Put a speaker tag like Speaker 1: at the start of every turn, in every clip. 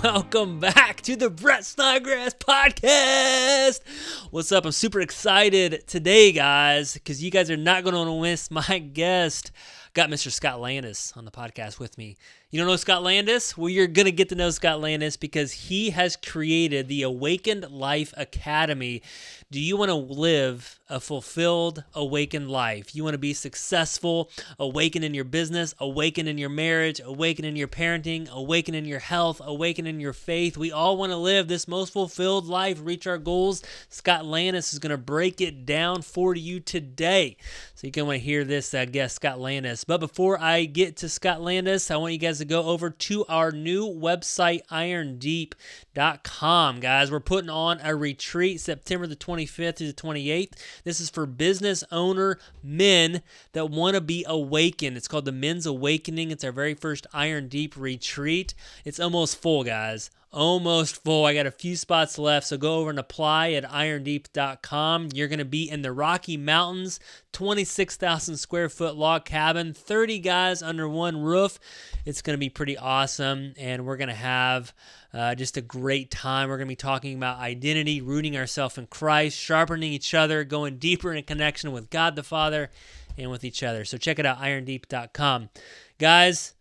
Speaker 1: Welcome back to the Snodgrass podcast. What's up? I'm super excited today, guys, because you guys are not going to miss my guest. Got Mr. Scott Landis on the podcast with me. You don't know Scott Landis? Well, you're going to get to know Scott Landis because he has created the Awakened Life Academy. Do you want to live a fulfilled, awakened life? You want to be successful, awaken in your business, awaken in your marriage, awaken in your parenting, awaken in your health, awaken in your faith. We all want to live this most fulfilled life, reach our goals. Scott Landis is going to break it down for you today. So you're going to want to hear this guest, Scott Landis. But before I get to Scott Landis, I want you guys to go over to our new website, irondeep.com. Guys, we're putting on a retreat September the 25th to the 28th. This is for business owner men that want to be awakened. It's called the Men's Awakening. It's our very first Iron Deep retreat. It's almost full, guys. Almost full. I got a few spots left, so go over and apply at irondeep.com. You're going to be in the Rocky Mountains, 26,000 square foot log cabin, 30 guys under one roof. It's going to be pretty awesome, and we're going to have just a great time. We're going to be talking about identity, rooting ourselves in Christ, sharpening each other, going deeper in connection with God the Father and with each other. So check it out, irondeep.com. Guys,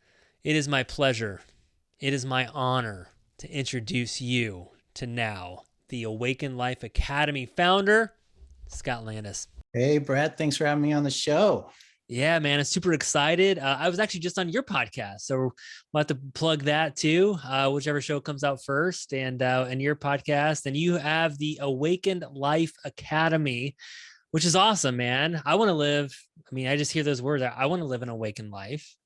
Speaker 1: it is my pleasure. It is my honor to introduce you to now the Awakened Life Academy founder, Scott Landis.
Speaker 2: Hey, Brett. Thanks for having me on the show.
Speaker 1: Yeah, man. I'm super excited. I was actually just on your podcast, so we'll have to plug that too, whichever show comes out first, and your podcast. And you have the Awakened Life Academy, which is awesome, man. I want to live. I mean, I just hear those words. I want to live an awakened life.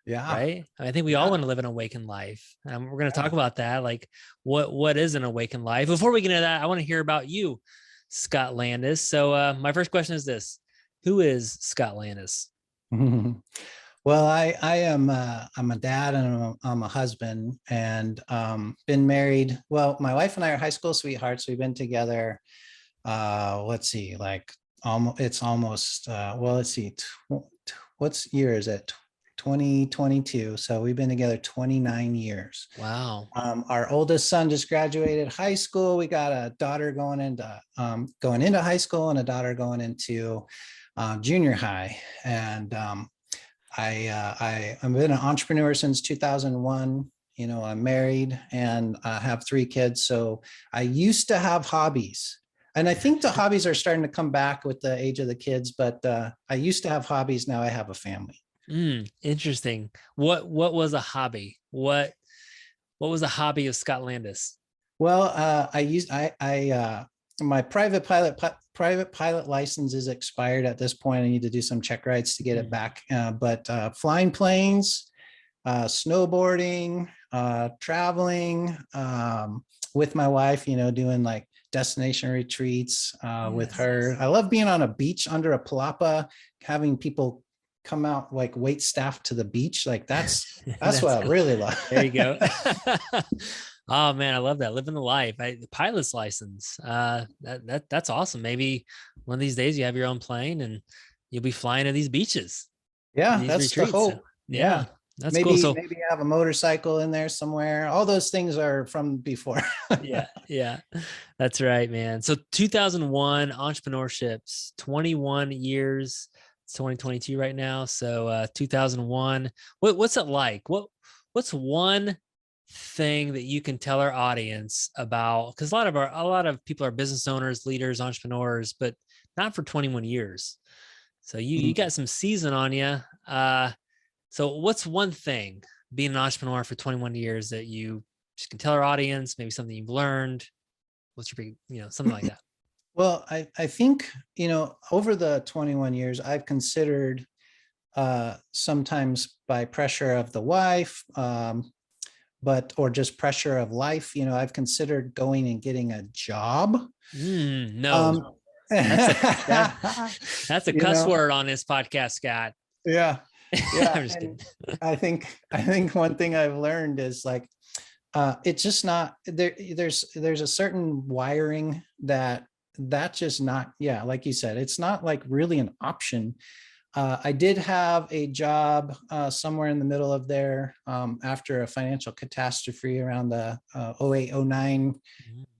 Speaker 2: Yeah.
Speaker 1: Right. I think we all want to live an awakened life. We're going to talk about that. Like what is an awakened life? Before we get into that, I want to hear about you, Scott Landis. So my first question is this: who is Scott Landis?
Speaker 2: Well, I am, I'm a dad and I'm a husband, and been married. Well, my wife and I are high school sweethearts. We've been together. Let's see, like it's almost, let's see, what's year is it? 2022. So we've been together 29 years.
Speaker 1: Wow.
Speaker 2: Our oldest son just graduated high school. We got a daughter going into high school and a daughter going into junior high. And I've been an entrepreneur since 2001. You know, I'm married and I have 3 kids. So I used to have hobbies. And I think the hobbies are starting to come back with the age of the kids, but I used to have hobbies. Now I have a family.
Speaker 1: Interesting. What was a hobby? What was a hobby of Scott Landis?
Speaker 2: Well, my private pilot license is expired at this point. I need to do some check rides to get it back. But flying planes, snowboarding, traveling with my wife, you know, doing like destination retreats with her. I love being on a beach under a palapa, having people come out like wait staff to the beach. Like that's what I really love.
Speaker 1: There you go. Oh man, I love that. Living the life. The pilot's license. That's awesome. Maybe one of these days you have your own plane and you'll be flying to these beaches.
Speaker 2: Yeah, that's retreats. The hope.
Speaker 1: Yeah. That's
Speaker 2: maybe,
Speaker 1: cool. So
Speaker 2: maybe have a motorcycle in there somewhere. All those things are from before.
Speaker 1: Yeah, that's right, man. So 2001 entrepreneurships, 21 years. It's 2022 right now. So 2001. What's it like? What's one thing that you can tell our audience about? Because a lot of people are business owners, leaders, entrepreneurs, but not for 21 years. So you got some season on you. So what's one thing being an entrepreneur for 21 years that you just can tell our audience? Maybe something you've learned. What's your big, something like that.
Speaker 2: Well, I think, over the 21 years, I've considered sometimes by pressure of the wife, or just pressure of life, I've considered going and getting a job.
Speaker 1: No, that's a cuss word on this podcast, Scott.
Speaker 2: Yeah.
Speaker 1: I'm just kidding.
Speaker 2: I think one thing I've learned is like, it's just not there. There's a certain wiring that's just not, like you said, it's not like really an option. I did have a job somewhere in the middle of there after a financial catastrophe around the 08, 09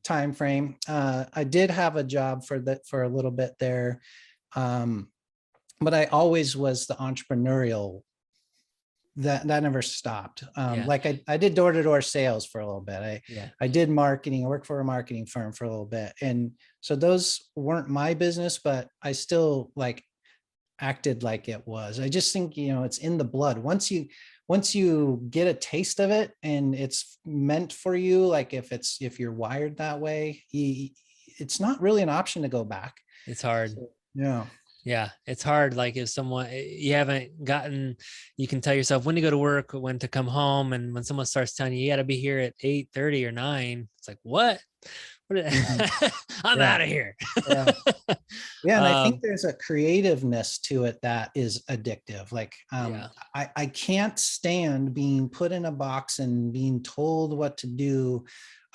Speaker 2: time frame. I did have a job for a little bit there, but I always was the entrepreneurial. That never stopped.
Speaker 1: Yeah.
Speaker 2: Like I did door-to-door sales for a little bit.
Speaker 1: Yeah.
Speaker 2: I did marketing. I worked for a marketing firm for a little bit, and so those weren't my business, but I still like acted like it was. I just think, it's in the blood. Once you get a taste of it and it's meant for you, like if you're wired that way, it's not really an option to go back.
Speaker 1: It's hard.
Speaker 2: So, yeah.
Speaker 1: Yeah, it's hard. Like if someone you haven't gotten, you can tell yourself when to go to work, when to come home, and when someone starts telling you got to be here at 8:30 or 9, it's like what? I'm
Speaker 2: Yeah.
Speaker 1: out of here.
Speaker 2: Yeah. Yeah. And I think there's a creativeness to it that is addictive. Like
Speaker 1: Yeah.
Speaker 2: I can't stand being put in a box and being told what to do.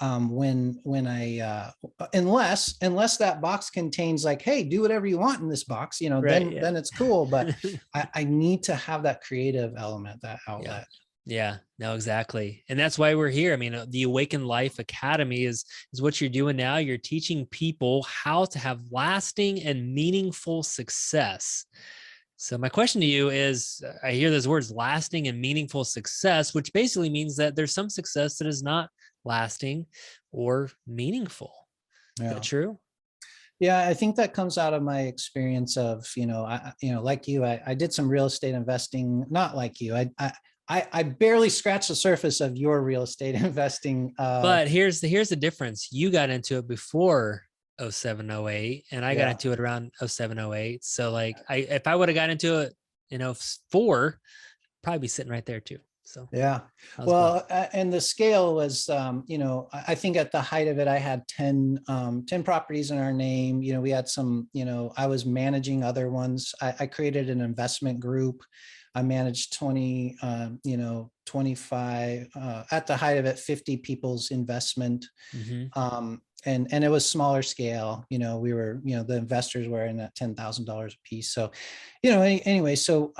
Speaker 2: When I unless that box contains like, hey, do whatever you want in this box,
Speaker 1: Right.
Speaker 2: then it's cool. But I need to have that creative element, that outlet.
Speaker 1: Yeah, no, exactly. And that's why we're here. I mean, the Awaken Life Academy is what you're doing now. You're teaching people how to have lasting and meaningful success. So my question to you is, I hear those words, lasting and meaningful success, which basically means that there's some success that is not lasting or meaningful. Is that true?
Speaker 2: Yeah, I think that comes out of my experience of, like you, I did some real estate investing, not like you. I barely scratched the surface of your real estate investing.
Speaker 1: But here's the difference. You got into it before 07, 08, and I got into it around 07, 08. So like if I would have got into it in 04, probably be sitting right there too. So
Speaker 2: yeah. Well, and the scale was, I think at the height of it, I had 10 properties in our name. We had some, I was managing other ones. I created an investment group. I managed 20, 25, at the height of it, 50 people's investment. And it was smaller scale. We were, the investors were in at $10,000 a piece. So, anyway, so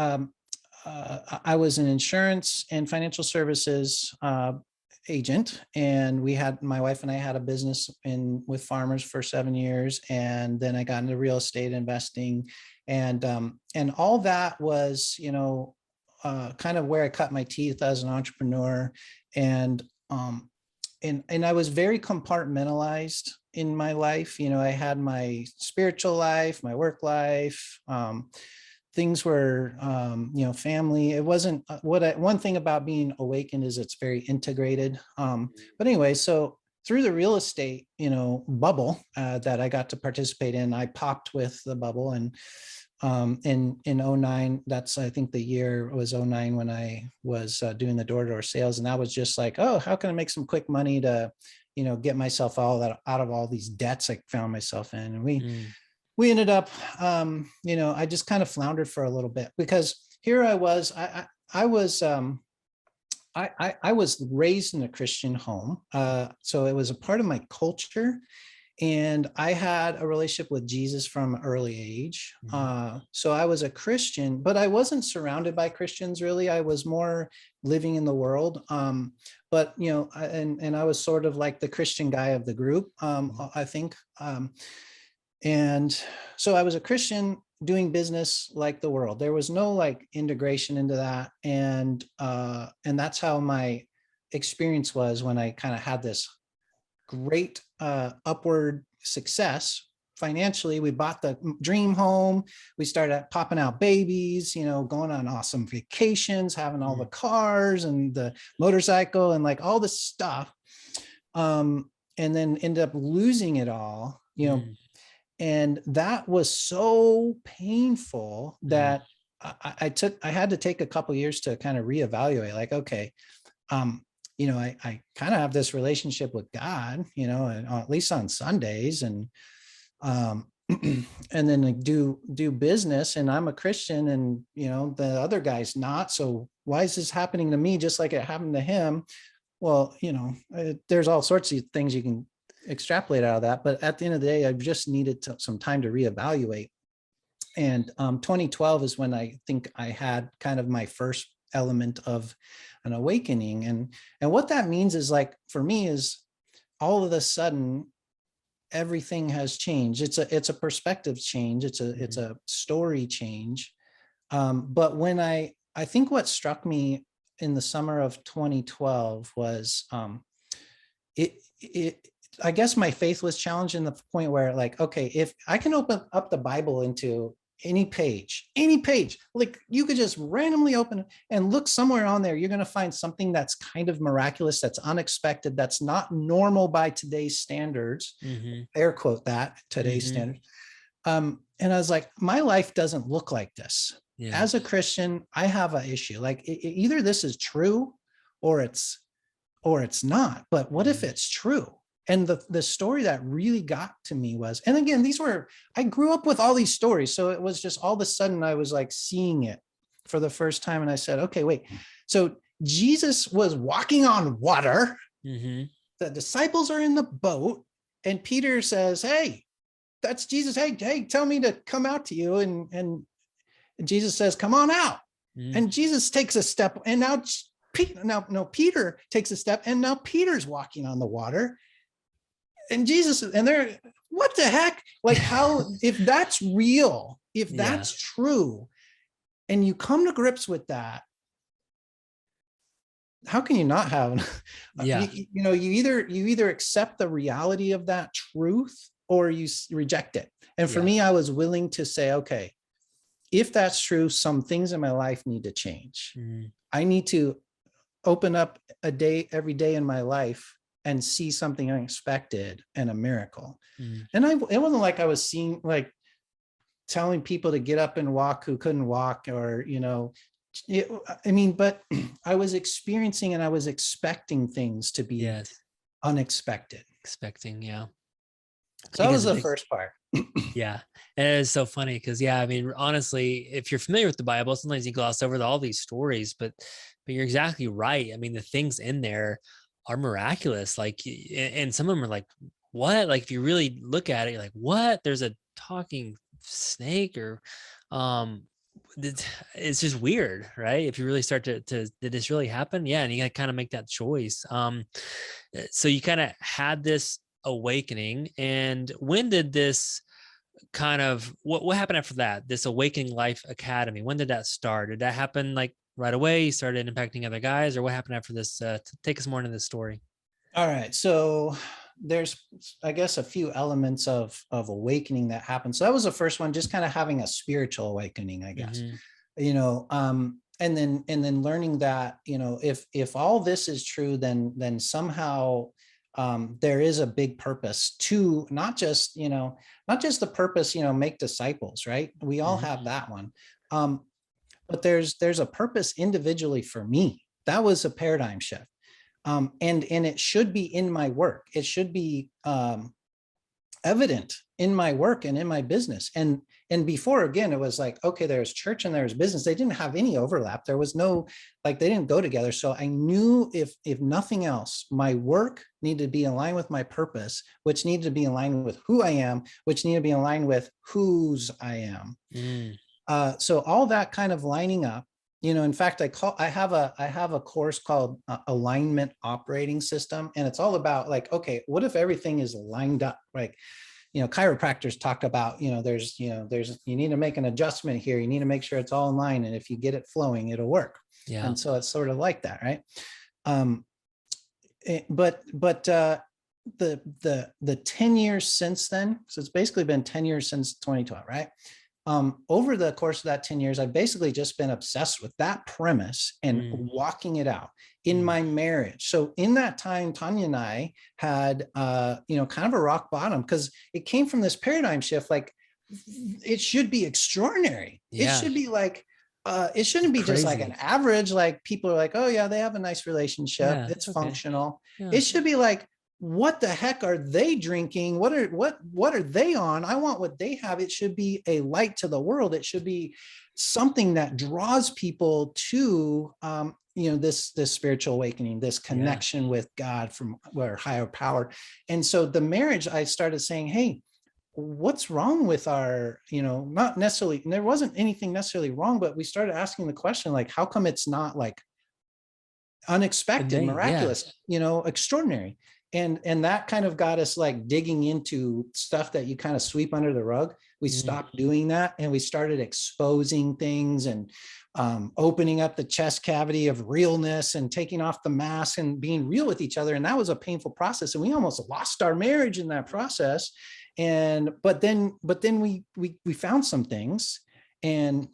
Speaker 2: I was an insurance and financial services agent, and my wife and I had a business with farmers for 7 years, and then I got into real estate investing, and all that was kind of where I cut my teeth as an entrepreneur, and I was very compartmentalized in my life. I had my spiritual life, my work life. Things were, family. It wasn't one thing about being awakened is it's very integrated. But anyway, so through the real estate, bubble that I got to participate in, I popped with the bubble. And in 09, that's, I think the year was 09 when I was doing the door-to-door sales. And that was just like, oh, how can I make some quick money to, get myself out of all these debts I found myself in. And we ended up, I just kind of floundered for a little bit, because here I was, I was raised in a Christian home. So it was a part of my culture, and I had a relationship with Jesus from an early age. So I was a Christian, but I wasn't surrounded by Christians really. I was more living in the world. But, and I was sort of like the Christian guy of the group, I think. And so I was a Christian doing business like the world. There was no like integration into that. And that's how my experience was when I kind of had this great upward success financially. We bought the dream home. We started popping out babies, going on awesome vacations, having all the cars and the motorcycle and like all this stuff. And then ended up losing it all, and that was so painful that I had to take a couple of years to kind of reevaluate, like, okay, I kind of have this relationship with God, and at least on Sundays, and and then like do business, and I'm a Christian, and the other guy's not. So why is this happening to me just like it happened to him? Well, there's all sorts of things you can extrapolate out of that, but at the end of the day, I just needed some time to reevaluate. And 2012 is when I think I had kind of my first element of an awakening. And what that means is, like, for me, is all of a sudden everything has changed. It's a perspective change. It's a story change. But when I think what struck me in the summer of 2012 was it I guess my faith was challenged in the point where, like, okay, if I can open up the Bible into any page, like you could just randomly open it and look somewhere on there, you're going to find something that's kind of miraculous, that's unexpected, that's not normal by today's standards, air quote that, today's standards. And I was like, my life doesn't look like this.
Speaker 1: Yeah.
Speaker 2: As a Christian, I have an issue. Like, either this is true or it's not. But what if it's true? And the story that really got to me was, and again, I grew up with all these stories. So it was just all of a sudden I was like seeing it for the first time. And I said, okay, wait. So Jesus was walking on water. The disciples are in the boat, and Peter says, hey, that's Jesus. Hey, tell me to come out to you. And Jesus says, come on out. And Jesus takes a step, and now Peter takes a step, and now Peter's walking on the water. And Jesus, and they're, what the heck? Like, how, if that's real, if that's true, and you come to grips with that, how can you not have, you either accept the reality of that truth or you reject it. And for me, I was willing to say, okay, if that's true, some things in my life need to change. I need to open up a day every day in my life and see something unexpected and a miracle. And it wasn't like I was seeing, like, telling people to get up and walk who couldn't walk, or, but I was experiencing and I was expecting things to be unexpected.
Speaker 1: Yeah.
Speaker 2: So that was the first part.
Speaker 1: Yeah. And it is so funny because, honestly, if you're familiar with the Bible, sometimes you gloss over all these stories, but you're exactly right. I mean, the things in there are miraculous. Like, and some of them are like, what? Like, if you really look at it, you're like, what? There's a talking snake, or it's just weird, right? If you really start to did this really happen? Yeah. And you gotta kind of make that choice. So you kind of had this awakening, and when did this kind of, what happened after that, this Awakening Life Academy? When did that start? Did that happen like right away? You started impacting other guys, or what happened after this? Take us more into this story.
Speaker 2: All right. So there's, I guess, a few elements of awakening that happened. So that was the first one, just kind of having a spiritual awakening, I guess, and then learning that, if all this is true, then somehow there is a big purpose to not just the purpose, make disciples, right? We all have that one. But there's a purpose individually for me. That was a paradigm shift. And it should be in my work. It should be evident in my work and in my business. And before, again, it was like, okay, there's church and there's business. They didn't have any overlap. There was no, like, they didn't go together. So I knew if nothing else, my work needed to be in line with my purpose, which needed to be in line with who I am, which needed to be in line with whose I am. So all that kind of lining up, in fact, I have a course called Alignment Operating System. And it's all about, like, okay, what if everything is lined up? Like, chiropractors talk about, there's you need to make an adjustment here. You need to make sure it's all in line. And if you get it flowing, it'll work. Yeah. And so it's sort of like that, right? But the 10 years since then, so it's basically been 10 years since 2012, right? Over the course of that 10 years, I've basically just been obsessed with that premise and walking it out in my marriage. So in that time, Tawnya and I had, kind of a rock bottom, because it came from this paradigm shift. Like, it should be extraordinary. Yeah. It should be like, it shouldn't be crazy. Just like an average, like, people are like, oh yeah, they have a nice relationship. Yeah, it's functional. Yeah. It should be like, what the heck are they drinking? What are they on? I want what they have. It should be a light to the world. It should be something that draws people to, this spiritual awakening, this connection with God from our higher power. And so the marriage, I started saying, hey, what's wrong with our, not necessarily, and there wasn't anything necessarily wrong, but we started asking the question, like, how come it's not like unexpected,
Speaker 1: Yeah.
Speaker 2: miraculous, extraordinary? And that kind of got us like digging into stuff that you kind of sweep under the rug. We
Speaker 1: Mm,
Speaker 2: stopped doing that, and we started exposing things, and opening up the chest cavity of realness, and taking off the mask and being real with each other. And that was a painful process, and we almost lost our marriage in that process. And but then we found some things, and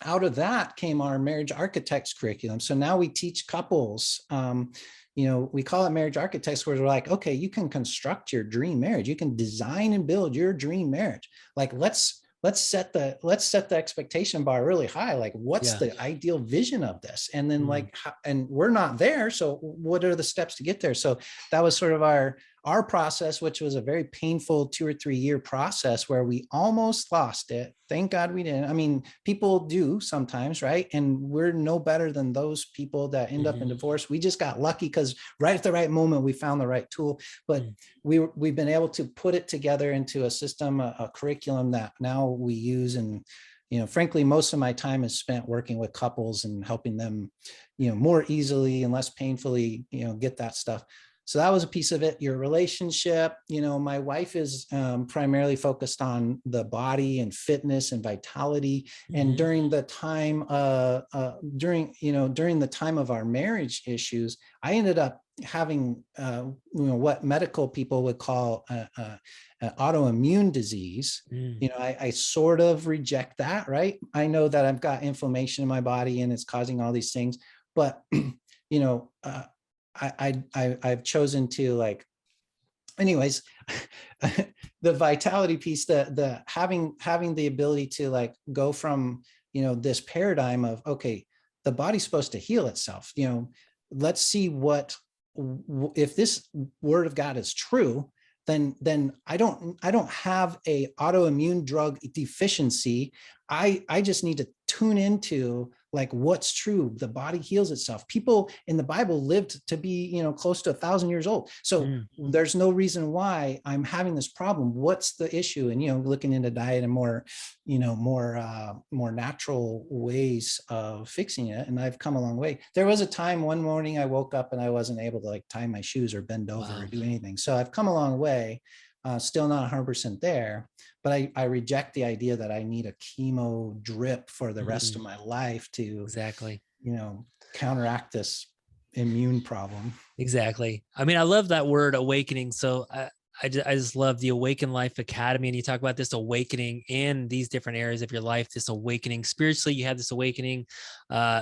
Speaker 2: out of that came our marriage architects curriculum. So now we teach couples, we call it marriage architects, where we're like, okay, you can construct your dream marriage. You can design and build your dream marriage. Like, let's set the expectation bar really high. Like, what's
Speaker 1: yeah.
Speaker 2: the ideal vision of this? And then
Speaker 1: Mm,
Speaker 2: and we're not there. So what are the steps to get there? So that was sort of our process, which was a very painful 2 or 3 year process where we almost lost it. Thank God we didn't. I mean, people do sometimes, right? And we're no better than those people that end up in
Speaker 1: mhm,
Speaker 2: divorce. We just got lucky because right at the right moment, we found the right tool. But
Speaker 1: mm,
Speaker 2: we've been able to put it together into a system, a curriculum that now we use. And frankly, most of my time is spent working with couples and helping them more easily and less painfully get that stuff. So that was a piece of it. Your relationship, my wife is primarily focused on the body and fitness and vitality. And
Speaker 1: mhm,
Speaker 2: during the time, during the time of our marriage issues, I ended up having, what medical people would call an autoimmune disease.
Speaker 1: mm,
Speaker 2: I sort of reject that, right? I know that I've got inflammation in my body and it's causing all these things, but you know, uh, I've chosen to, like, anyways, the vitality piece, the having the ability to, like, go from this paradigm of, okay, the body's supposed to heal itself. Let's see what, if this word of God is true, then I don't have a autoimmune drug deficiency. I just need to tune into, like, what's true. The body heals itself. People in the Bible lived to be close to 1,000 years old. So
Speaker 1: mm.
Speaker 2: there's no reason why I'm having this problem. What's the issue? And looking into diet and more natural ways of fixing it. And I've come a long way. There was a time one morning I woke up and I wasn't able to, like, tie my shoes or bend over or
Speaker 1: Wow.
Speaker 2: do anything. So I've come a long way. Still not 100% there, but I reject the idea that I need a chemo drip for the rest
Speaker 1: Mm,
Speaker 2: of my life to,
Speaker 1: exactly.
Speaker 2: counteract this immune problem.
Speaker 1: Exactly. I mean, I love that word awakening. So I just love the Awaken Life Academy. And you talk about this awakening in these different areas of your life, this awakening spiritually. You have this awakening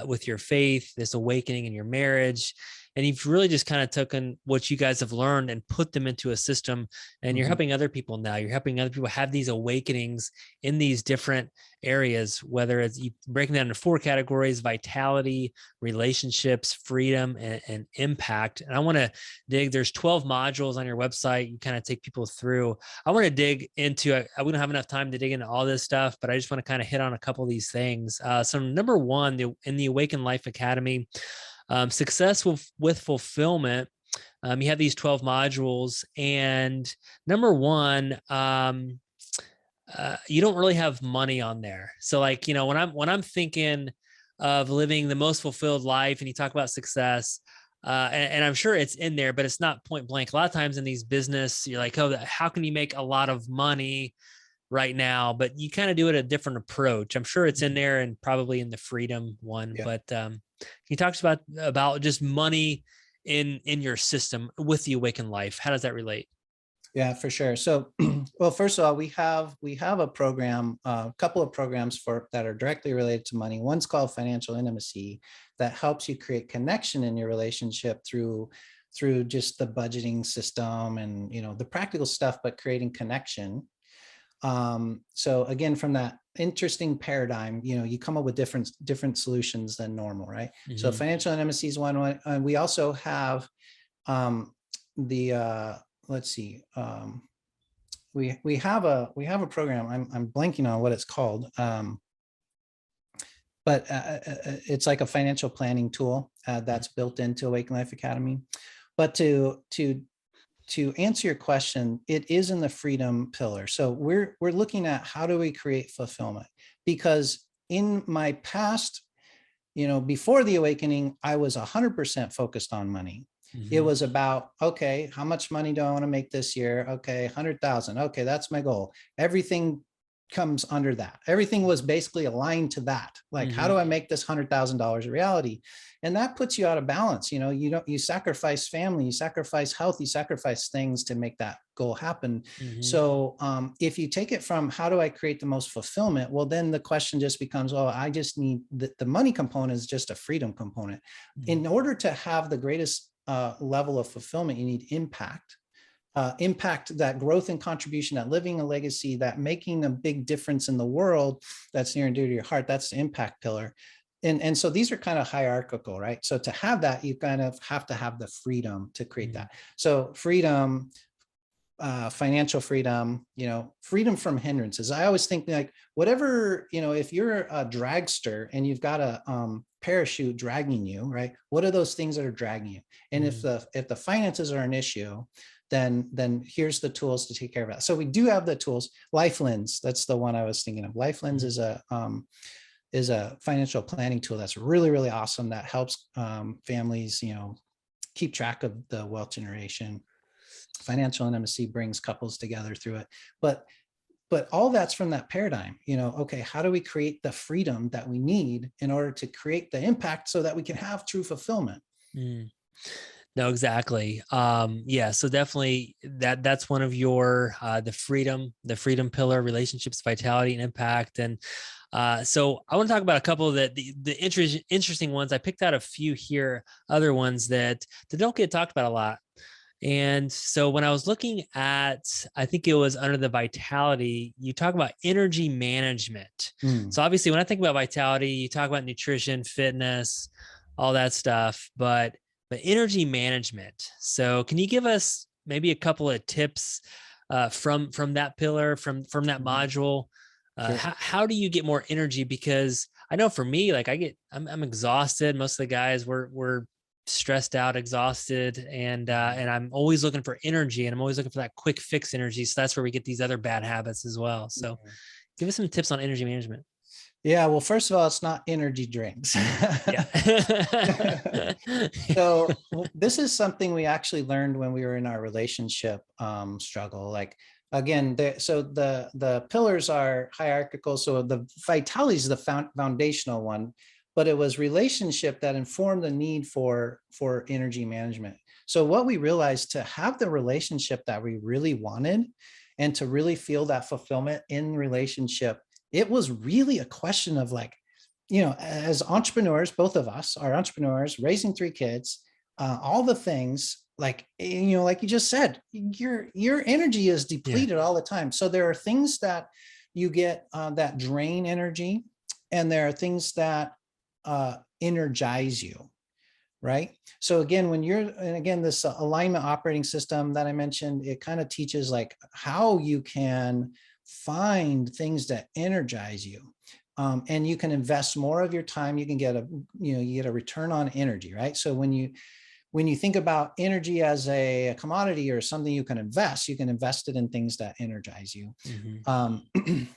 Speaker 1: with your faith, this awakening in your marriage. And you've really just kind of taken what you guys have learned and put them into a system. And you're
Speaker 2: Mhm.
Speaker 1: helping other people now. You're helping other people have these awakenings in these different areas, whether it's you breaking down into 4 categories: vitality, relationships, freedom, and impact. And I want to dig, there's 12 modules on your website. You kind of take people through. I want to dig into, we don't have enough time to dig into all this stuff, but I just want to kind of hit on a couple of these things. So number one, in the Awaken Life Academy, success with fulfillment, you have these 12 modules. And number one, you don't really have money on there. So, like, when I'm thinking of living the most fulfilled life, and you talk about success, and I'm sure it's in there, but it's not point blank. A lot of times in these business, you're like, oh, how can you make a lot of money right now? But you kind of do it a different approach. I'm sure it's in there, and probably in the freedom one.
Speaker 2: Yeah.
Speaker 1: But he talks about just money in your system with the Awakened Life. How does that relate?
Speaker 2: Yeah, for sure. So, well, first of all, we have a program, a couple of programs for that are directly related to money. One's called Financial Intimacy, that helps you create connection in your relationship through just the budgeting system and the practical stuff, but creating connection. So again, from that interesting paradigm, you come up with different solutions than normal, right? So
Speaker 1: Mhm.
Speaker 2: financial intimacy is one. And we also have um, the let's see. We have a program. I'm blanking on what it's called, but it's like a financial planning tool that's built into Awaken Life Academy. But to to answer your question, it is in the freedom pillar. So we're looking at how do we create fulfillment? Because in my past, before the awakening, I was 100% focused on money. It was about, okay, how much money do I want to make this year? Okay, 100,000. Okay, that's my goal. Everything comes under that. Everything was basically aligned to that. Like, how do I make this $100,000 a reality? And that puts you out of balance. You sacrifice family, you sacrifice health, you sacrifice things to make that goal happen. So if you take it from how do I create the most fulfillment? Well, then the question just becomes, oh, I just need the money component is just a freedom component. In order to have the greatest level of fulfillment, you need impact. Impact, that growth and contribution, that living a legacy, that making a big difference in the world that's near and dear to your heart. That's the impact pillar. And so these are kind of hierarchical, right? So to have that, you kind of have to have the freedom to create that. So freedom, financial freedom, freedom from hindrances. I always think like whatever, if you're a dragster and you've got a parachute dragging you, right? What are those things that are dragging you? And if the finances are an issue, then here's the tools to take care of that. So we do have the tools. Life Lens, that's the one I was thinking of. Life Lens is a financial planning tool that's really, really awesome, that helps families, keep track of the wealth generation. Financial intimacy brings couples together through it. But all that's from that paradigm, okay, how do we create the freedom that we need in order to create the impact so that we can have true fulfillment?
Speaker 1: No, exactly. Yeah. So definitely that's one of your, the freedom pillar, relationships, vitality, and impact. And so I want to talk about a couple of the interesting ones. I picked out a few here, other ones that don't get talked about a lot. And so when I was looking at, I think it was under the vitality, you talk about energy management. So obviously when I think about vitality, you talk about nutrition, fitness, all that stuff, but energy management. So can you give us maybe a couple of tips from that pillar, from that module? Sure. How do you get more energy? Because I know for me, like I'm exhausted. Most of the guys we're stressed out, exhausted, and I'm always looking for energy, and I'm always looking for that quick fix energy. So that's where we get these other bad habits as well. So give us some tips on energy management.
Speaker 2: Yeah, well, first of all, it's not energy drinks.
Speaker 1: Yeah.
Speaker 2: So this is something we actually learned when we were in our relationship struggle. Like, again, so the pillars are hierarchical. So the vitality is the foundational one, but it was relationship that informed the need for energy management. So what we realized, to have the relationship that we really wanted and to really feel that fulfillment in relationship, it was really a question of like, as entrepreneurs, both of us are entrepreneurs, raising 3 kids, all the things, like, like you just said, your energy is depleted all the time. So there are things that you get that drain energy, and there are things that energize you, right? So again, this alignment operating system that I mentioned, it kind of teaches like how you can find things that energize you, and you can invest more of your time. You can get a return on energy, right? So when you think about energy as a commodity or something you can invest it in things that energize you. And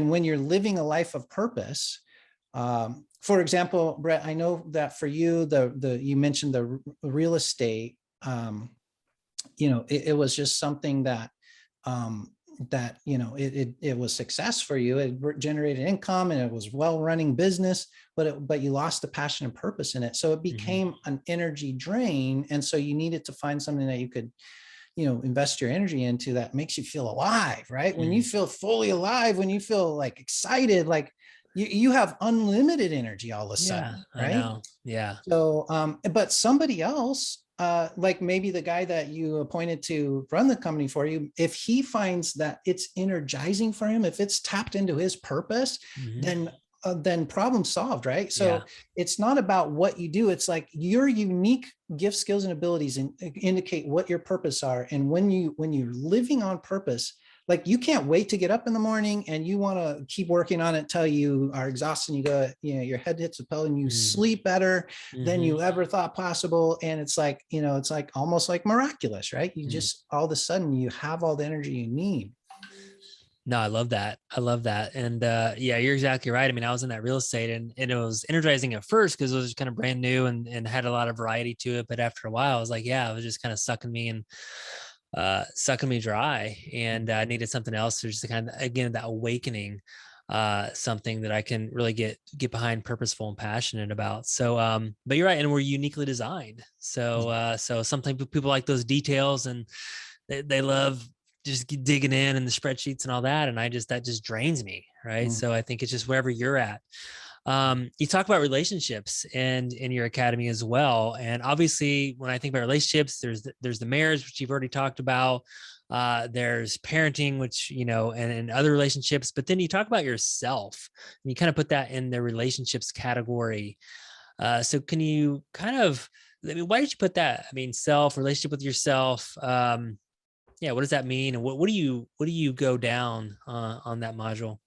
Speaker 2: when you're living a life of purpose, for example, Brett, I know that for you, you mentioned the real estate, it was just something that it was success for you. It generated income and it was well-running business, but you lost the passion and purpose in it. So it became an energy drain. And so you needed to find something that you could, invest your energy into that makes you feel alive, right? When you feel fully alive, when you feel like excited, like you have unlimited energy all of a sudden, right? I know.
Speaker 1: Yeah.
Speaker 2: So, but somebody else, like maybe the guy that you appointed to run the company for you, if he finds that it's energizing for him, if it's tapped into his purpose, then problem solved, right? So it's not about what you do. It's like your unique gifts, skills, and abilities indicate what your purpose are. And when you're living on purpose, like you can't wait to get up in the morning and you want to keep working on it until you are exhausted and you go, your head hits the pillow and you sleep better than you ever thought possible. And it's like, it's like almost like miraculous, right? You just all of a sudden you have all the energy you need.
Speaker 1: No, I love that. I love that. And yeah, you're exactly right. I mean, I was in that real estate and it was energizing at first because it was kind of brand new and had a lot of variety to it. But after a while, I was like, yeah, it was just kind of sucking me dry. And I needed something else to just kind of, again, that awakening, something that I can really get behind, purposeful and passionate about. So, but you're right. And we're uniquely designed. So, so sometimes people like those details and they love just digging in and the spreadsheets and all that. And that just drains me. Right. So I think it's just wherever you're at. You talk about relationships and in your academy as well. And obviously when I think about relationships, there's the marriage, which you've already talked about. There's parenting, which, and other relationships, but then you talk about yourself and you kind of put that in the relationships category. So can you why did you put that? I mean, relationship with yourself. Yeah. What does that mean? And what do you go down on that module?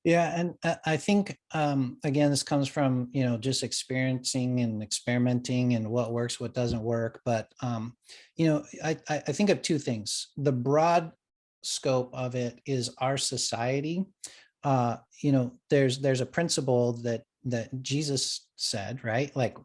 Speaker 2: Yeah. And I think, again, this comes from, just experiencing and experimenting and what works, what doesn't work. But, I think of two things. The broad scope of it is our society. There's a principle that Jesus said, right? Like,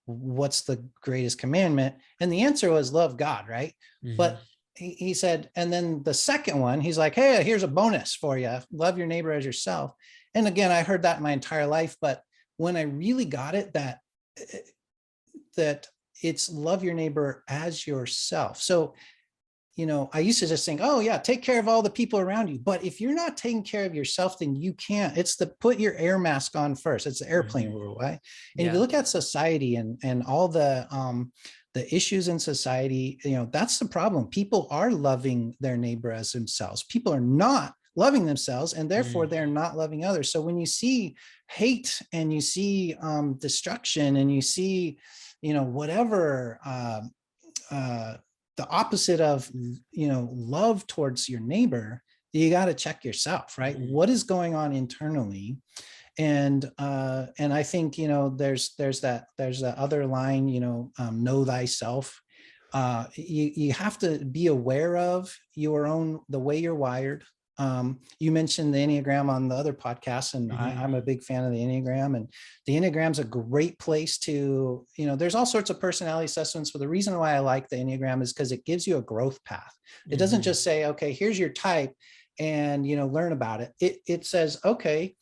Speaker 2: what's the greatest commandment? And the answer was love God, right? But he said, and then the second one, he's like, hey, here's a bonus for you. Love your neighbor as yourself. And again, I heard that my entire life, but when I really got it, that it's love your neighbor as yourself. So, I used to just think, oh yeah, take care of all the people around you. But if you're not taking care of yourself, then you can't. It's put your air mask on first. It's the airplane rule, right? And if you look at society and all the issues in society, that's the problem. People are loving their neighbor as themselves. People are not loving themselves, and therefore they're not loving others. So when you see hate and you see destruction and you see, whatever, the opposite of, love towards your neighbor, you got to check yourself, right? What is going on internally? And I think, there's the other line, know thyself. You have to be aware of the way you're wired. You mentioned the Enneagram on the other podcast, and I'm a big fan of the Enneagram, and the Enneagram's a great place to, there's all sorts of personality assessments, but the reason why I like the Enneagram is because it gives you a growth path. It doesn't just say, okay, here's your type and, learn about it. It says, okay,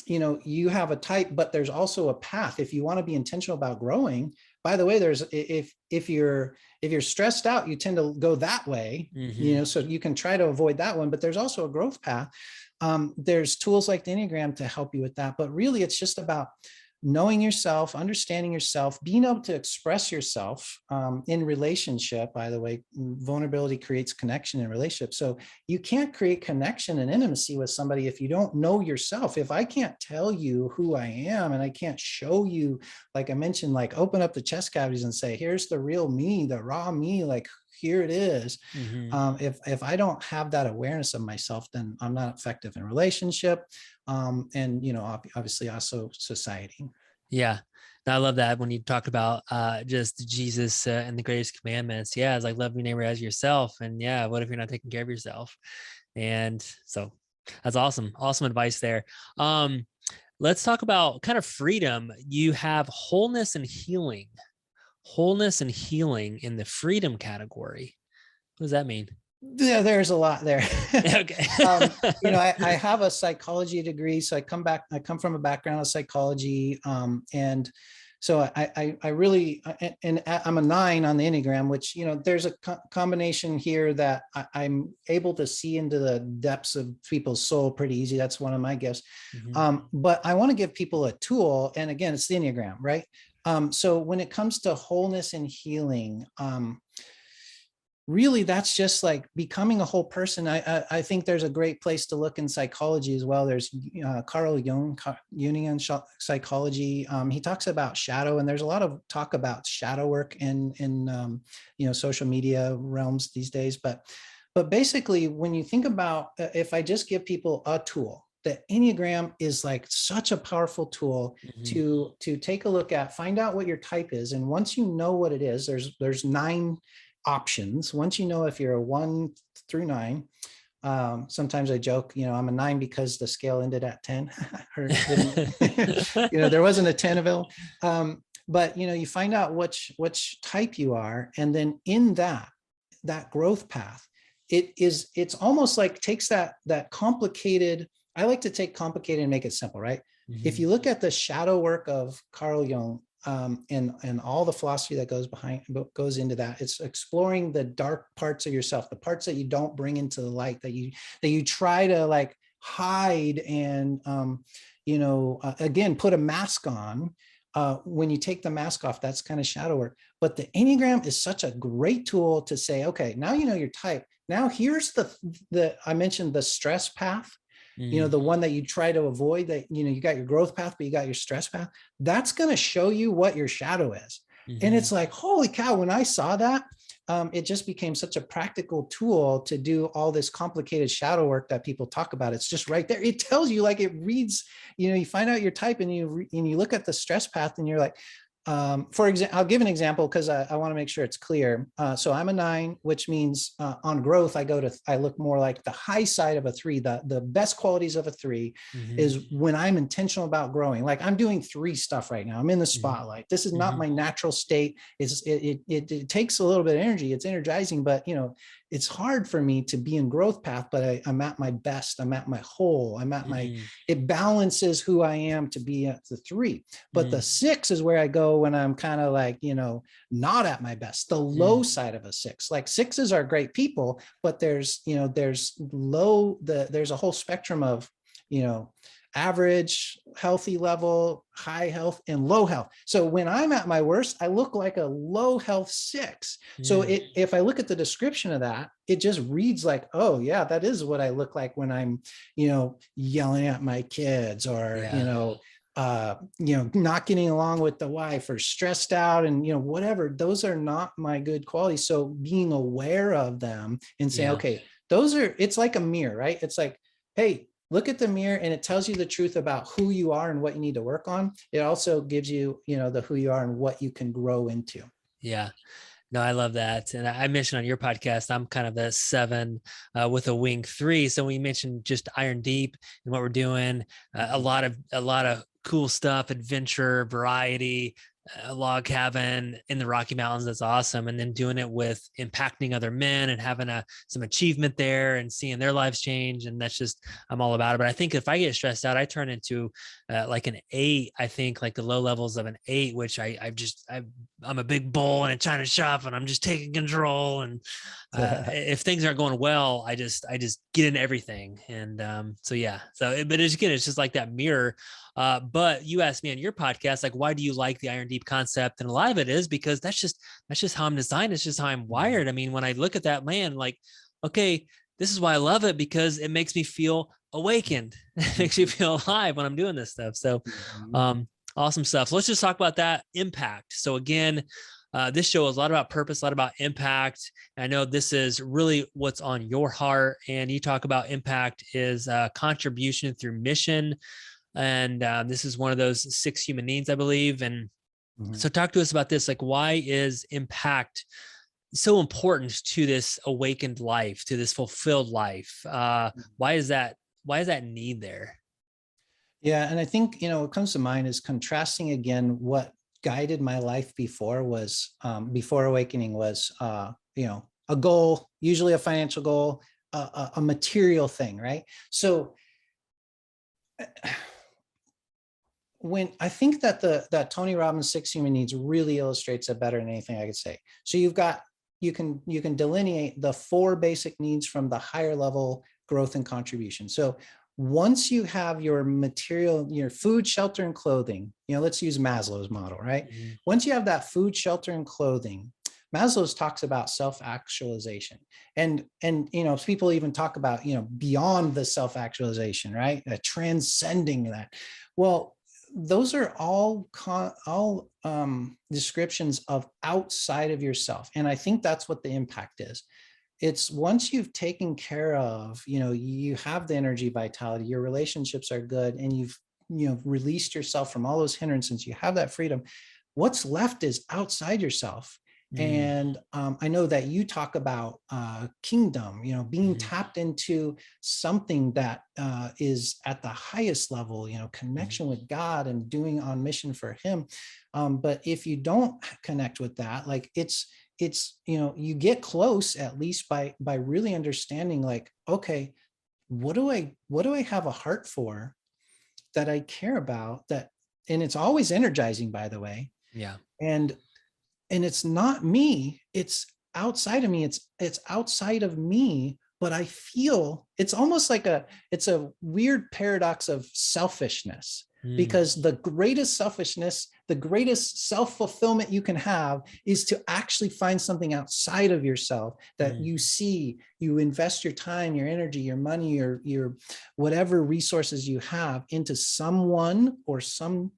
Speaker 2: you have a type, but there's also a path. If you want to be intentional about growing, by the way, if you're stressed out, you tend to go that way, so you can try to avoid that one, but there's also a growth path. There's tools like the Enneagram to help you with that, but really it's just about knowing yourself, understanding yourself, being able to express yourself in relationship. By the way, vulnerability creates connection in relationship. So you can't create connection and intimacy with somebody if you don't know yourself. If I can't tell you who I am and I can't show you, like I mentioned, like open up the chest cavities and say, here's the real me, the raw me, like here it is. If I don't have that awareness of myself, then I'm not effective in relationship. And, obviously also society.
Speaker 1: Yeah. I love that when you talk about just Jesus and the greatest commandments. Yeah, it's like love your neighbor as yourself. And yeah, what if you're not taking care of yourself? And so that's awesome. Awesome advice there. Let's talk about kind of freedom. You have wholeness and healing in the freedom category. What does that mean?
Speaker 2: Yeah, there's a lot there.
Speaker 1: Okay.
Speaker 2: I have a psychology degree, so I come from a background of psychology, and so I really, and I'm a 9 on the Enneagram, which, there's a combination here that I'm able to see into the depths of people's soul pretty easy. That's one of my gifts. But I want to give people a tool, and again, it's the Enneagram, right? So when it comes to wholeness and healing, really, that's just like becoming a whole person. I think there's a great place to look in psychology as well. There's Carl Jung, Jungian psychology. He talks about shadow, and there's a lot of talk about shadow work in social media realms these days. But But basically, when you think about, if I just give people a tool, the Enneagram is like such a powerful tool to take a look at, find out what your type is. And once you know what it is, there's 9 options. Once you know if you're a 1 through 9, sometimes I joke, I'm a 9 because the scale ended at 10. Or there wasn't a 10 available. But you find out which type you are, and then in that growth path, it's almost like takes that complicated. I like to take complicated and make it simple, right? If you look at the shadow work of Carl Jung, and all the philosophy that goes into that, it's exploring the dark parts of yourself, the parts that you don't bring into the light, that you try to like hide and again put a mask on. When you take the mask off, that's kind of shadow work. But the Enneagram is such a great tool to say, okay, now you know your type. Now here's the I mentioned the stress path. The one that you try to avoid, that you got your growth path, but you got your stress path. That's going to show you what your shadow is. And it's like, holy cow, when I saw that, it just became such a practical tool to do all this complicated shadow work that people talk about. It's just right there. It tells you, like, it reads, you find out your type, and you look at the stress path, and you're like, for example, I'll give an example because I want to make sure it's clear. So I'm a 9, which means on growth, I look more like the high side of a 3. The best qualities of a 3 is when I'm intentional about growing. Like, I'm doing 3 stuff right now. I'm in the spotlight. This is not my natural state. It takes a little bit of energy. It's energizing, but it's hard for me to be in growth path, but I'm at my best. I'm at my whole. I'm at my, it balances who I am to be at the 3. But the 6 is where I go when I'm kind of like, not at my best, the low side of a 6. Like, 6s are great people, but there's a whole spectrum of, average healthy level, high health, and low health. So when I'm at my worst, I look like a low health 6. So if I look at the description of that, it just reads like, oh yeah, that is what I look like when I'm, yelling at my kids, or, not getting along with the wife, or stressed out, and, whatever. Those are not my good qualities. So being aware of them and saying, okay, it's like a mirror, right? It's like, hey, look at the mirror, and it tells you the truth about who you are and what you need to work on. It also gives you, the who you are and what you can grow into.
Speaker 1: Yeah. No, I love that. And I mentioned on your podcast, I'm kind of a 7 with a wing 3. So we mentioned just Iron Deep and what we're doing, a lot of cool stuff, adventure, variety, a log cabin in the Rocky Mountains. That's awesome. And then doing it with impacting other men and having some achievement there and seeing their lives change. And that's just, I'm all about it. But I think if I get stressed out, I turn into like an 8. I think like the low levels of an 8, which I'm a big bull in a China shop, and I'm just taking control. And if things aren't going well, I just get in everything. And so, yeah. So, but it's just like that mirror. But you asked me on your podcast, like, why do you like the Iron Deep concept? And a lot of it is because that's just how I'm designed. It's just how I'm wired. I mean, when I look at that, man, like, okay, this is why I love it, because it makes me feel awakened. It makes me feel alive when I'm doing this stuff. So, awesome stuff. So let's just talk about that impact. So again, this show is a lot about purpose, a lot about impact. And I know this is really what's on your heart. And you talk about impact is contribution through mission. And this is one of those 6 human needs, I believe. And so talk to us about this. Like, why is impact so important to this awakened life, to this fulfilled life? Why is that need there?
Speaker 2: Yeah. And I think, what comes to mind is contrasting again, what guided my life before awakening was, a goal, usually a financial goal, a material thing. Right. So when I think that Tony Robbins' 6 human needs really illustrates it better than anything I could say. So you can delineate the 4 basic needs from the higher level growth and contribution. So once you have your material, your food, shelter, and clothing, let's use Maslow's model, right? Once you have that food, shelter, and clothing, Maslow's talks about self-actualization, and people even talk about, beyond the self-actualization, right? Transcending that. Well, those are all descriptions of outside of yourself. And I think that's what the impact is. it's once you've taken care of, you have the energy, vitality, your relationships are good, and you've, released yourself from all those hindrances, you have that freedom. What's left is outside yourself. And I know that you talk about kingdom, being tapped into something that is at the highest level, connection with God and doing on mission for him. But if you don't connect with that, like it's, you get close, at least by really understanding, like, okay, what do I have a heart for, that I care about, that, and it's always energizing, by the way.
Speaker 1: Yeah.
Speaker 2: And it's not me, it's outside of me, it's outside of me, but I feel it's almost like it's a weird paradox of selfishness, because the greatest selfishness, the greatest self-fulfillment you can have is to actually find something outside of yourself that you see, you invest your time, your energy, your money, your whatever resources you have into someone or some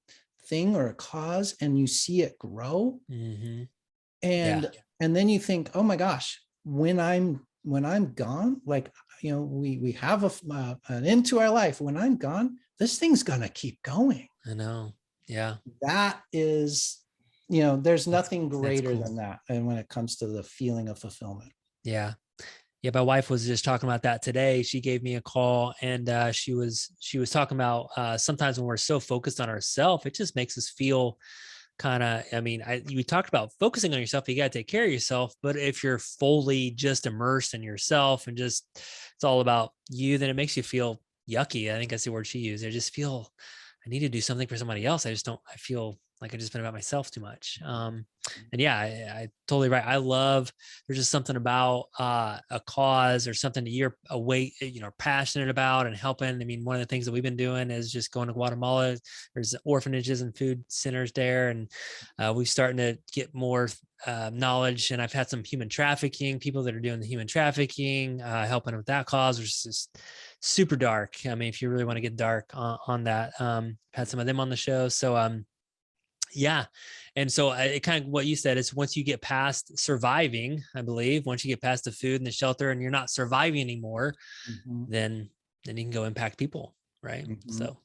Speaker 2: thing or a cause, and you see it grow. And then you think, oh my gosh, when I'm gone, like, we have an end to our life. When I'm gone, this thing's gonna keep going.
Speaker 1: I know. Yeah.
Speaker 2: That is, there's nothing greater
Speaker 1: cool.
Speaker 2: than that. And when it comes to the feeling of fulfillment.
Speaker 1: Yeah. Yeah. My wife was just talking about that today. She gave me a call, and she was talking about sometimes when we're so focused on ourselves, it just makes us feel kind of, we talked about focusing on yourself, you got to take care of yourself. But if you're fully just immersed in yourself and just, it's all about you, then it makes you feel yucky. I think that's the word she used. I just feel I need to do something for somebody else. I feel like I've just been about myself too much. And yeah, I totally right. I love, there's just something about a cause or something that you're passionate about and helping. I mean, one of the things that we've been doing is just going to Guatemala. There's orphanages and food centers there. And we're starting to get more knowledge. And I've had some human trafficking, people that are doing the human trafficking, helping with that cause, which is just super dark. I mean, if you really want to get dark on that, had some of them on the show. So, yeah. And so it kind of what you said is once you get past surviving, I believe, once you get past the food and the shelter and you're not surviving anymore, then you can go impact people. Right. So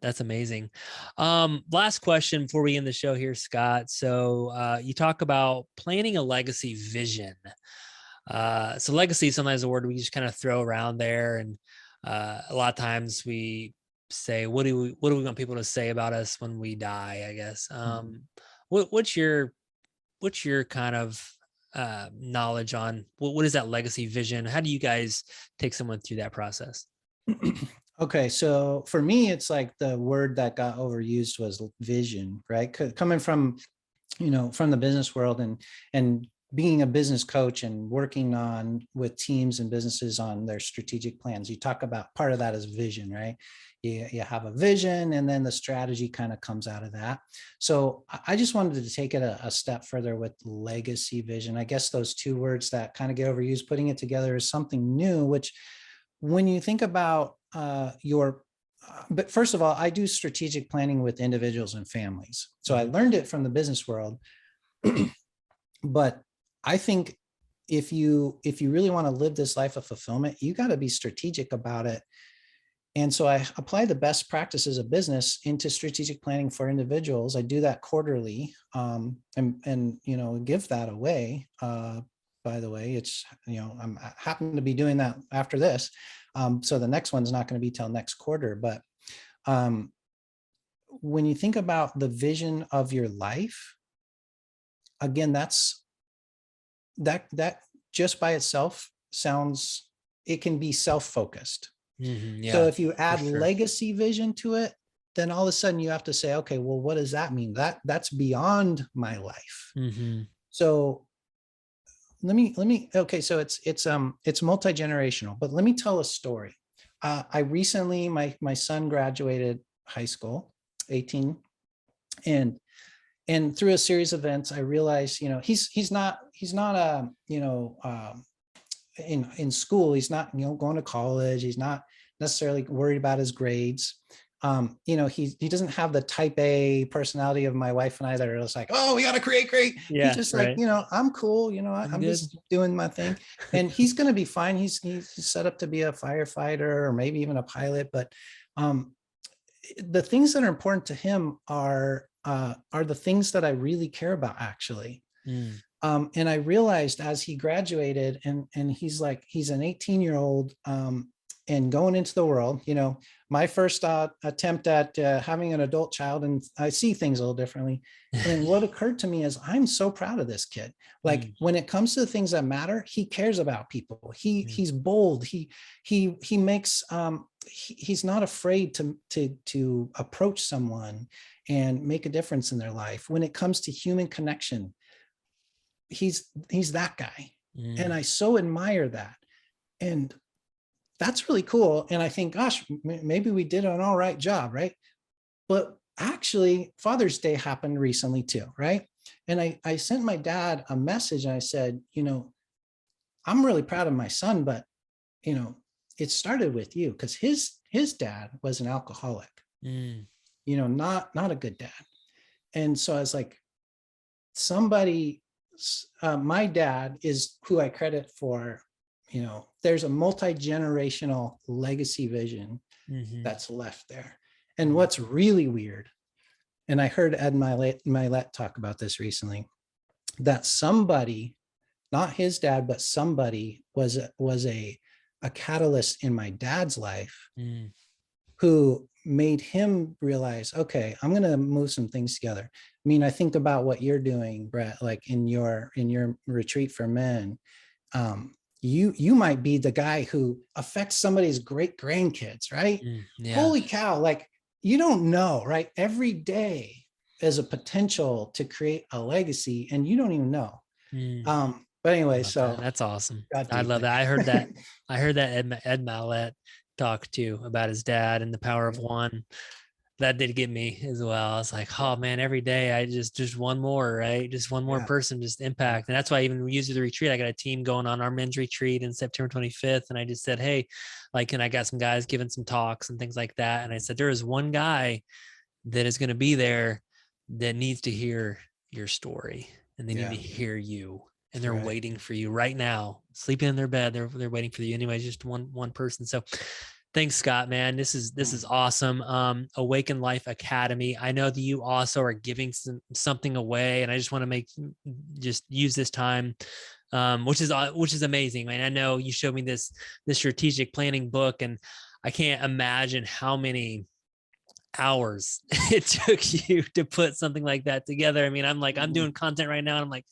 Speaker 1: that's amazing. Last question before we end the show here, Scott. So you talk about planning a legacy vision. So legacy is sometimes a word we just kind of throw around there. And a lot of times we say, what do we want people to say about us when we die, I guess. What's your kind of knowledge on what is that legacy vision? How do you guys take someone through that process?
Speaker 2: Okay, so for me, it's like the word that got overused was vision, right? Coming from, from the business world and being a business coach and working with teams and businesses on their strategic plans, you talk about part of that is vision, right? You have a vision, and then the strategy kind of comes out of that. So I just wanted to take it a step further with legacy vision. I guess those two words that kind of get overused, putting it together is something new, which when you think about but first of all, I do strategic planning with individuals and families. So I learned it from the business world, but I think if you really want to live this life of fulfillment, you got to be strategic about it. And so I apply the best practices of business into strategic planning for individuals. I do that quarterly, and give that away. By the way, it's, I'm happen to be doing that after this. So the next one's not going to be till next quarter. But when you think about the vision of your life, again, that just by itself it can be self-focused. So if you add legacy vision to it, then all of a sudden you have to say, okay, well, what does that mean? That's beyond my life. So let me, okay. So it's multi-generational, but let me tell a story. I recently, my son graduated high school, 18, and through a series of events, I realized, he's not in school, he's not, going to college. He's not necessarily worried about his grades. he doesn't have the type A personality of my wife and I that are just like, oh, we got to create. He's
Speaker 1: Yeah,
Speaker 2: just like,
Speaker 1: right.
Speaker 2: I'm cool.
Speaker 1: I'm
Speaker 2: I'm
Speaker 1: good.
Speaker 2: just doing my thing, and he's going to be fine. He's set up to be a firefighter or maybe even a pilot. But the things that are important to him are the things that I really care about, actually.
Speaker 1: Mm.
Speaker 2: And I realized as he graduated, and he's an 18-year-old, and going into the world, my first attempt at having an adult child, and I see things a little differently. And what occurred to me is, I'm so proud of this kid. Like,
Speaker 1: Mm.
Speaker 2: when it comes to the things that matter, he cares about people. He's bold. He makes he's not afraid to approach someone and make a difference in their life. When it comes to human connection, he's that guy. And
Speaker 1: Mm.
Speaker 2: I so admire that. And that's really cool. And I think, gosh, maybe we did an all right job, right? But actually, Father's Day happened recently too, right? And I sent my dad a message, and I said, I'm really proud of my son, but it started with you, because his dad was an alcoholic,
Speaker 1: Mm.
Speaker 2: not a good dad. And so I was like, somebody, my dad is who I credit for, there's a multi-generational legacy vision
Speaker 1: Mm-hmm.
Speaker 2: that's left there. And what's really weird, and I heard Ed Milet talk about this recently, that somebody, not his dad, but somebody was a catalyst in my dad's life,
Speaker 1: Mm.
Speaker 2: who made him realize, okay, I'm going to move some things together. I mean, I think about what you're doing, Brett, like in your retreat for men. You might be the guy who affects somebody's great grandkids, right?
Speaker 1: Mm. Yeah.
Speaker 2: Holy cow. Like, you don't know, right? Every day is a potential to create a legacy, and you don't even know.
Speaker 1: Mm.
Speaker 2: But anyway,
Speaker 1: Love that.
Speaker 2: so
Speaker 1: That's awesome.
Speaker 2: got
Speaker 1: I
Speaker 2: deep
Speaker 1: love
Speaker 2: there.
Speaker 1: that. I heard that. I heard that Ed Mallett talk too about his dad and the power of one. That did get me as well. I was like, oh man, every day I just one more, right? Just one more
Speaker 2: Yeah.
Speaker 1: person, just impact. And that's why even we use the retreat. I got a team going on our men's retreat in September 25th. And I just said, hey, like, and I got some guys giving some talks and things like that. And I said, there is one guy that is going to be there that needs to hear your story, and they need to
Speaker 2: Yeah.
Speaker 1: hear you, and
Speaker 2: That's
Speaker 1: they're
Speaker 2: right.
Speaker 1: waiting for you right now, sleeping in their bed. They're waiting for you. Anyways, just one person. So thanks, Scott, man. This is awesome. Awaken Life Academy. I know that you also are giving something away, and I just want to just use this time, which is amazing, man. I know you showed me this strategic planning book, and I can't imagine how many hours it took you to put something like that together. I mean, I'm doing content right now, and I'm like,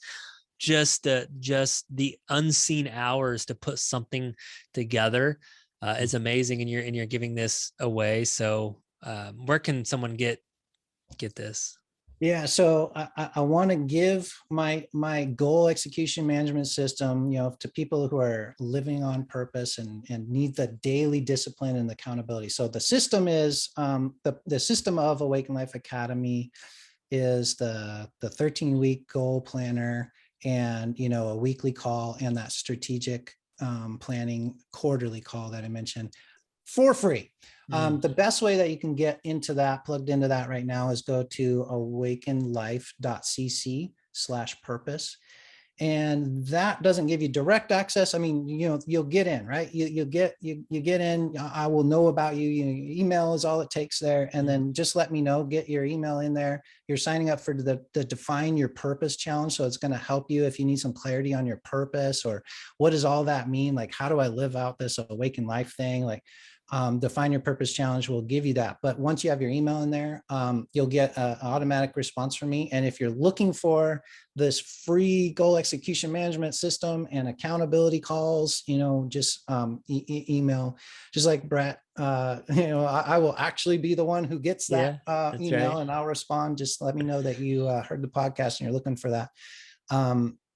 Speaker 1: just the unseen hours to put something together is amazing, and you're giving this away. So where can someone get this?
Speaker 2: Yeah, so I want to give my goal execution management system, to people who are living on purpose and need the daily discipline and accountability. So the system is the system of Awaken Life Academy is the 13-week goal planner, and a weekly call, and that strategic planning quarterly call that I mentioned, for free. The best way that you can get plugged into that right now, is go to awakenlife.cc/purpose. And that doesn't give you direct access. I mean, you'll get in, right? You get in. I will know about you. Email is all it takes there. And then just let me know, get your email in there. You're signing up for the Define Your Purpose challenge. So it's going to help you if you need some clarity on your purpose, or what does all that mean? Like, how do I live out this Awaken Life thing? Like, Define Your Purpose challenge will give you that. But once you have your email in there, you'll get an automatic response from me. And if you're looking for this free goal execution management system and accountability calls, just email, just like Brett. I will actually be the one who gets that email, right? And I'll respond. Just let me know that you heard the podcast and you're looking for that.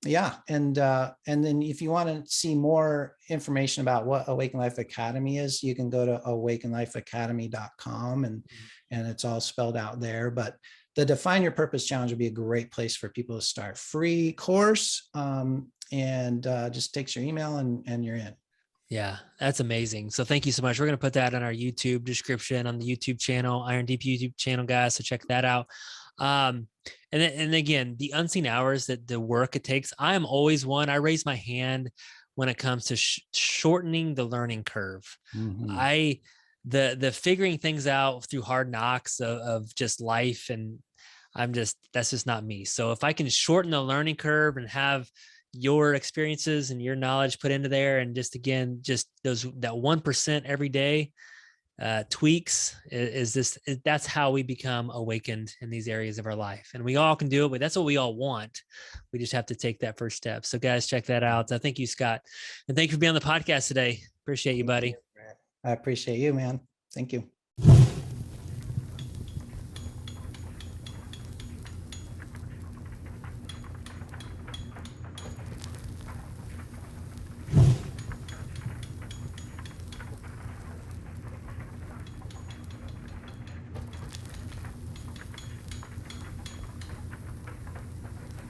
Speaker 2: Yeah. And then if you want to see more information about what Awaken Life Academy is, you can go to awakenlifeacademy.com, and it's all spelled out there. But the Define Your Purpose challenge would be a great place for people to start. Free course, and just takes your email, and you're in.
Speaker 1: Yeah, that's amazing. So thank you so much. We're going to put that on our YouTube description on the YouTube channel, Iron Deep YouTube channel, guys. So check that out. And again, the unseen hours, that the work it takes. I am always one. I raise my hand when it comes to shortening the learning curve.
Speaker 2: Mhm.
Speaker 1: The figuring things out through hard knocks of just life, and that's just not me. So if I can shorten the learning curve and have your experiences and your knowledge put into there, and just again, just that 1% every day tweaks that's how we become awakened in these areas of our life. And we all can do it, but that's what we all want. We just have to take that first step. So guys, check that out. Thank you, Scott, and thank you for being on the podcast today. Appreciate you,
Speaker 2: Thank you,
Speaker 1: buddy.
Speaker 2: Brad. I appreciate you, man. Thank you.